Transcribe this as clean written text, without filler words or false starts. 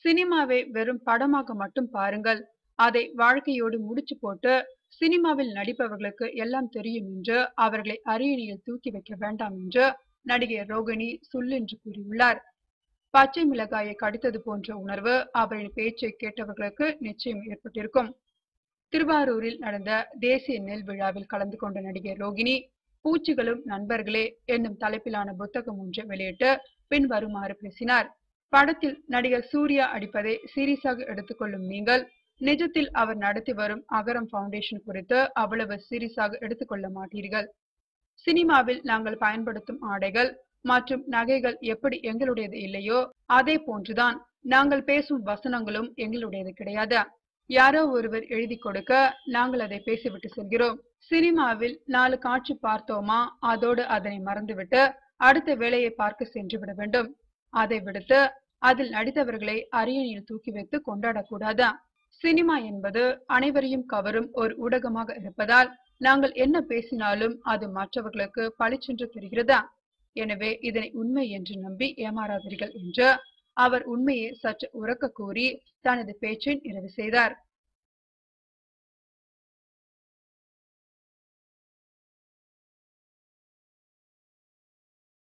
சினிமாவை வெறும் படமாக மட்டும் பாருங்கள். அதை வாழ்க்கையோடு முடிச்சு போட்டு சினிமாவில் நடிப்பவர்களுக்கு எல்லாம் தெரியும் என்று அவர்களை அரியணையில் தூக்கி வைக்க வேண்டாம் என்று நடிகை ரோகிணி சுல்லென்று கூறியுள்ளார். பச்சை மிளகாயை கடித்தது போன்ற உணர்வு அவரின் பேச்சை கேட்டவர்களுக்கு நிச்சயம் ஏற்பட்டிருக்கும். திருவாரூரில் நடந்த தேசிய நெல் விழாவில் கலந்து கொண்ட நடிகை ரோகிணி, பூச்சிகளும் நண்பர்களே என்னும் தலைப்பிலான புத்தகம் ஒன்றை வெளியிட்டு பின்வருமாறு பேசினார். படத்தில் நடிகர் சூர்யா அடிப்பதை சீரியஸாக எடுத்துக்கொள்ளும் நீங்கள், நிஜத்தில் அவர் நடத்தி வரும் அகரம் பவுண்டேஷன் குறித்து அவ்வளவு சீரியஸாக எடுத்துக்கொள்ள மாட்டீர்கள். சினிமாவில் நாங்கள் பயன்படுத்தும் ஆடைகள் மற்றும் நகைகள் எப்படி எங்களுடையது இல்லையோ அதே போன்றுதான் நாங்கள் பேசும் வசனங்களும் எங்களுடையது கிடையாது. யாரோ ஒருவர் எழுதி கொடுக்க நாங்கள் அதை பேசிவிட்டு செல்கிறோம். சினிமாவில் 4 காட்சி பார்த்தோமா அதோடு அதனை மறந்துவிட்டு அடுத்த வேலையை பார்க்க சென்று விட வேண்டும். அதை விடுத்து அதில் நடித்தவர்களை அரியணையில் தூக்கி வைத்து கொண்டாடக்கூடாது. சினிமா என்பது அனைவரையும் கவரும் ஒரு ஊடகமாக இருப்பதால் நாங்கள் என்ன பேசினாலும் அது மற்றவர்களுக்கு பளிச்சென்று தெரிகிறதா? எனவே இதனை உண்மை என்று நம்பி ஏமாறாதீர்கள் என்று அவர் உண்மையை சற்று உரக்க கூறி தனது பேச்சை நிறைவு செய்தார்.